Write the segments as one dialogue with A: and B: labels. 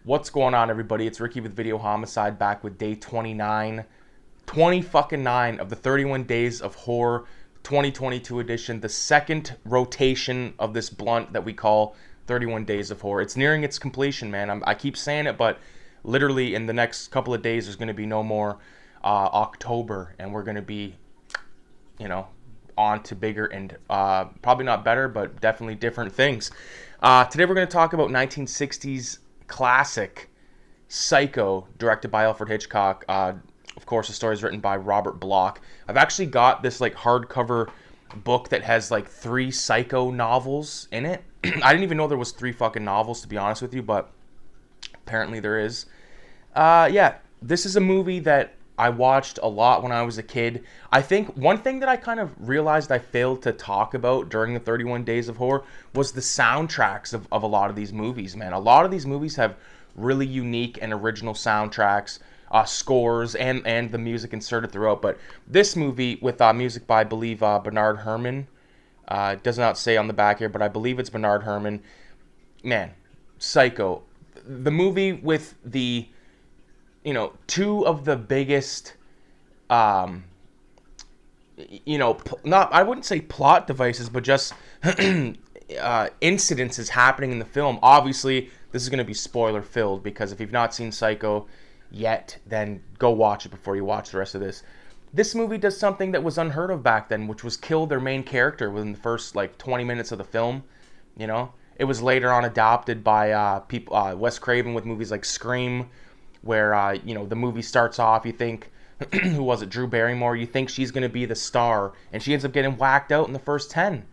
A: What's going on, everybody? It's Ricky with Videohomicide, back with day 29. 20 fucking 9 of the 31 Days of Horror 2022 edition. The second rotation of this blunt that we call 31 Days of Horror. It's nearing its completion, man. I keep saying it, but literally in the next couple of days, there's going to be no more October. And we're going to be, on to bigger and probably not better, but definitely different things. Today we're going to talk about 1960s classic Psycho, directed by Alfred Hitchcock. Of course, the story is written by Robert Bloch. I've actually got this hardcover book that has 3 Psycho novels in it. I didn't even know there was 3 fucking novels, to be honest with you, but apparently there is. This is a movie that I watched a lot when I was a kid. I think one thing that I kind of realized I failed to talk about during the 31 Days of Horror was the soundtracks of a lot of these movies, man. A lot of these movies have really unique and original soundtracks, scores, and the music inserted throughout. But this movie with music by, I believe, Bernard Herrmann. It does not say on the back here, but I believe it's Bernard Herrmann. Man, Psycho. The movie with the, two of the biggest, I wouldn't say plot devices, but just incidences happening in the film. Obviously, this is going to be spoiler filled, because if you've not seen Psycho yet, then go watch it before you watch the rest of this. This movie does something that was unheard of back then, which was kill their main character within the first 20 minutes of the film. It was later on adopted by Wes Craven with movies like Scream, where the movie starts off, you think, who was it, Drew Barrymore, you think she's going to be the star, and she ends up getting whacked out in the first 10,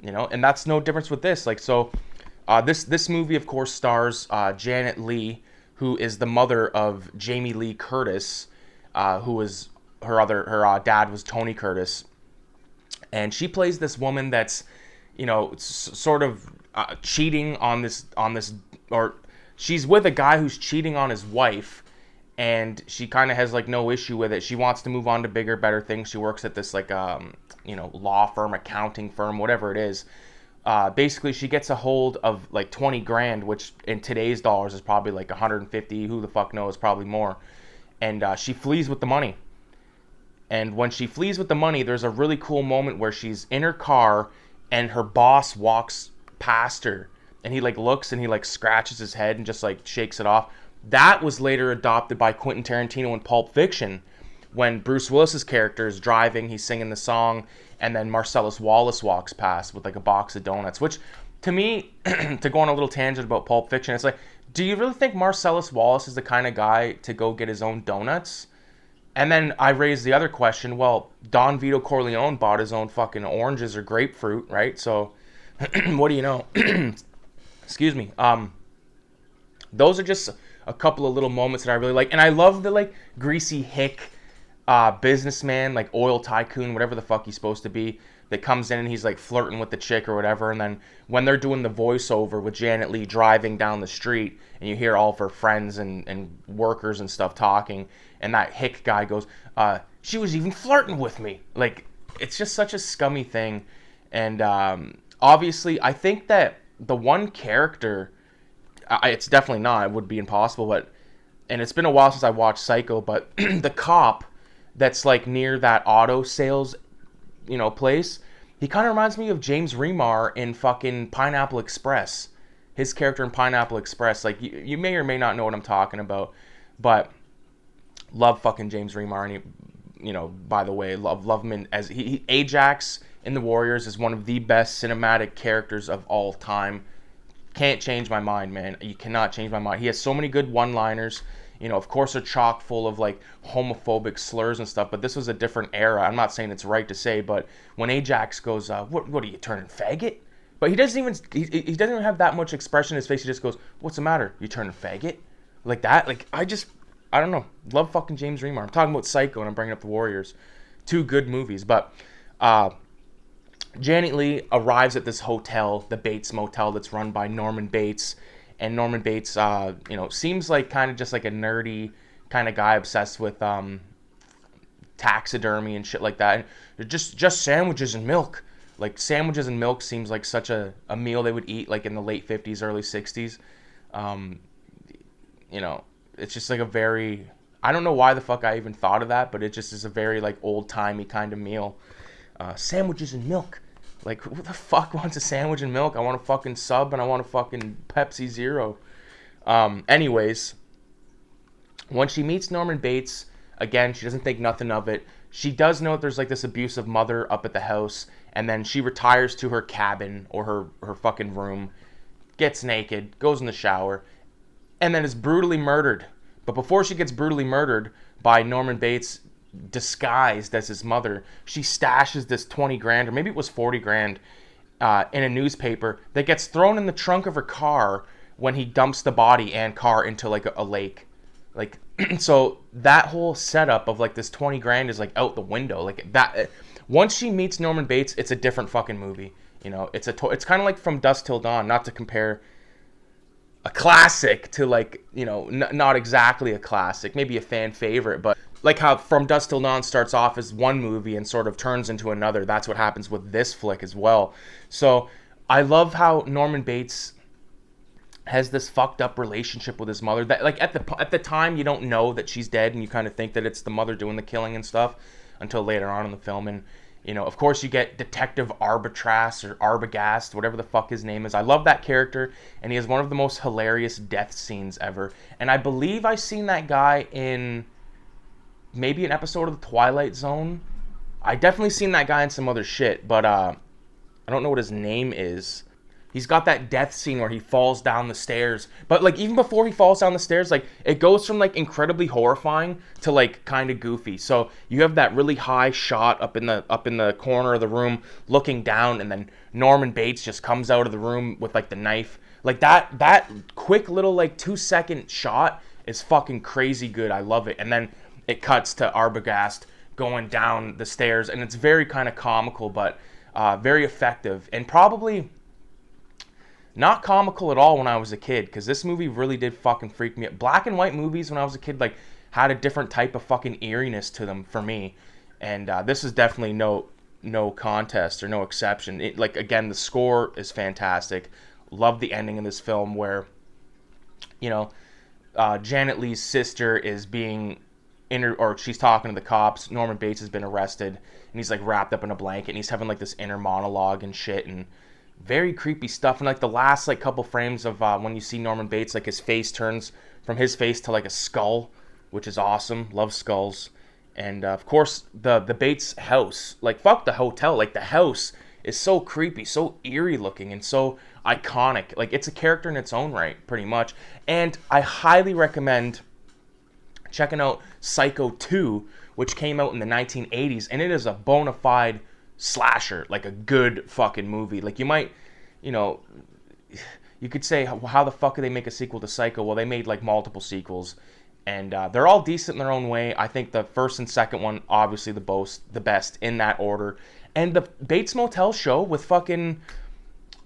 A: and that's no difference with this. This movie, of course, stars Janet Leigh, who is the mother of Jamie Lee Curtis, who was her dad was Tony Curtis, and she plays this woman that's, sort of cheating on this, or she's with a guy who's cheating on his wife, and she kind of has no issue with it. She wants to move on to bigger, better things. She works at this law firm, accounting firm, whatever it is. Basically, she gets a hold of 20 grand, which in today's dollars is probably 150. Who the fuck knows? Probably more. And she flees with the money. And when she flees with the money, there's a really cool moment where she's in her car and her boss walks past her. And he looks and he scratches his head and just shakes it off. That was later adopted by Quentin Tarantino in Pulp Fiction, when Bruce Willis's character is driving, he's singing the song, and then Marcellus Wallace walks past with a box of donuts. Which, to me, to go on a little tangent about Pulp Fiction, it's do you really think Marcellus Wallace is the kind of guy to go get his own donuts? And then I raised the other question, well, Don Vito Corleone bought his own fucking oranges or grapefruit, right? So, what do you know? Excuse me. Those are just a couple of little moments that I really like. And I love the greasy hick businessman, oil tycoon, whatever the fuck he's supposed to be, that comes in and he's flirting with the chick or whatever. And then when they're doing the voiceover with Janet Leigh driving down the street, and you hear all of her friends and workers and stuff talking, and that hick guy goes, she was even flirting with me. It's just such a scummy thing. And obviously, I think that the one character, it's definitely not, it would be impossible, and it's been a while since I watched Psycho, but the cop that's near that auto sales, place, he kind of reminds me of James Remar in fucking Pineapple Express. His character in Pineapple Express, you may or may not know what I'm talking about, but love fucking James Remar, and by the way, love him as Ajax in The Warriors is one of the best cinematic characters of all time. Can't change my mind, man. You cannot change my mind. He has so many good one-liners. Of course, they're chock full of homophobic slurs and stuff, but this was a different era. I'm not saying it's right to say, but when Ajax goes, what are you, turning faggot? But he doesn't even have that much expression in his face. He just goes, what's the matter? You turning faggot? Like that? I don't know. Love fucking James Remar. I'm talking about Psycho and I'm bringing up The Warriors. 2 good movies, but Janet Leigh arrives at this hotel, the Bates Motel, that's run by Norman Bates. And Norman Bates, seems kind of just a nerdy kind of guy obsessed with taxidermy and shit like that. And just sandwiches and milk. Sandwiches and milk seems like such a meal they would eat in the late 50s, early 60s. it's just like a very, I don't know why the fuck I even thought of that, but it just is a very like old-timey kind of meal. Sandwiches and milk. Like, who the fuck wants a sandwich and milk? I want a fucking sub and I want a fucking Pepsi Zero. Anyways, when she meets Norman Bates, again, she doesn't think nothing of it. She does know that there's like this abusive mother up at the house, and then she retires to her cabin or her fucking room, gets naked, goes in the shower, and then is brutally murdered. But before she gets brutally murdered by Norman Bates disguised as his mother, she stashes this 20 grand, or maybe it was 40 grand, in a newspaper that gets thrown in the trunk of her car when he dumps the body and car into like a lake. Like, so that whole setup of like this 20 grand is like out the window. Like that, once she meets Norman Bates, it's a different fucking movie. It's kind of like From Dusk Till Dawn, not to compare a classic to like, not exactly a classic, maybe a fan favorite, but like how From Dusk Till Dawn starts off as one movie and sort of turns into another. That's what happens with this flick as well. So I love how Norman Bates has this fucked up relationship with his mother that like at the time you don't know that she's dead, and you kind of think that it's the mother doing the killing and stuff until later on in the film. And of course you get Detective Arbitrast or Arbogast, whatever the fuck his name is. I love that character, and he has one of the most hilarious death scenes ever. And I believe I seen that guy in maybe an episode of The Twilight Zone. I definitely seen that guy in some other shit, but I don't know what his name is. He's got that death scene where he falls down the stairs. But like even before he falls down the stairs, like it goes from like incredibly horrifying to like kind of goofy. So you have that really high shot up in the corner of the room looking down, and then Norman Bates just comes out of the room with like the knife. Like that quick little like 2-second shot is fucking crazy good. I love it. And then it cuts to Arbogast going down the stairs, and it's very kind of comical, but very effective, and probably not comical at all when I was a kid, because this movie really did fucking freak me out. Black and white movies when I was a kid like had a different type of fucking eeriness to them for me, and this is definitely no contest or no exception. Like again, the score is fantastic. Love the ending of this film where Janet Leigh's sister is being or she's talking to the cops. Norman Bates has been arrested, and he's like wrapped up in a blanket, and he's having like this inner monologue and shit, and very creepy stuff. And like the last like couple frames of when you see Norman Bates, like his face turns from his face to like a skull, which is awesome. Love skulls. And of course the Bates house, like fuck the hotel, like the house is so creepy, so eerie looking, and so iconic. Like it's a character in its own right, pretty much. And I highly recommend checking out Psycho 2, which came out in the 1980s, and it is a bona fide slasher, like a good fucking movie. Like you might, you could say, how the fuck could they make a sequel to Psycho? Well, they made like multiple sequels, and they're all decent in their own way. I think the first and second one, obviously the best in that order. And the Bates Motel show with fucking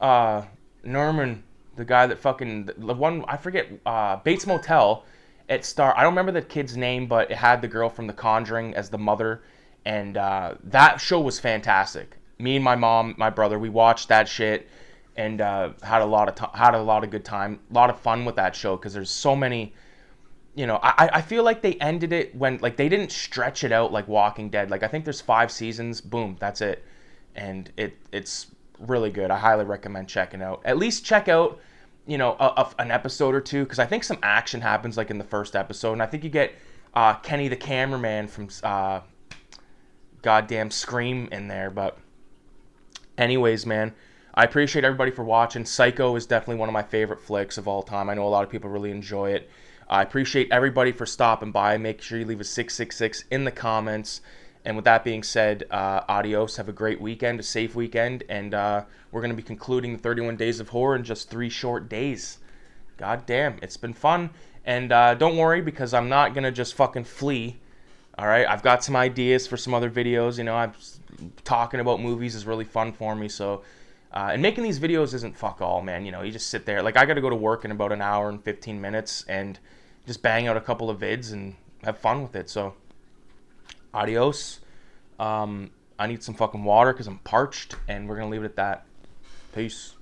A: Norman, the guy that fucking, the one, I forget, Bates Motel, I don't remember the kid's name, but it had the girl from The Conjuring as the mother, and that show was fantastic. Me and my mom, my brother, we watched that shit, and had a lot of good time, a lot of fun with that show, because there's so many, I feel like they ended it when, like, they didn't stretch it out like Walking Dead. Like, I think there's 5 seasons, boom, that's it, and it's really good. I highly recommend checking out. At least check out an episode or two, because I think some action happens like in the first episode, and I think you get Kenny the cameraman from goddamn Scream in there. But anyways, man, I appreciate everybody for watching. Psycho is definitely one of my favorite flicks of all time. I know a lot of people really enjoy it. I appreciate everybody for stopping by. Make sure you leave a 666 in the comments. And with that being said, adios. Have a great weekend, a safe weekend, and we're going to be concluding the 31 Days of Horror in just 3 short days. God damn, it's been fun. And don't worry, because I'm not going to just fucking flee. All right, I've got some ideas for some other videos. I'm talking about movies is really fun for me. So, and making these videos isn't fuck all, man. You just sit there. Like, I got to go to work in about an hour and 15 minutes and just bang out a couple of vids and have fun with it. So, adios. I need some fucking water because I'm parched, and we're going to leave it at that. Peace.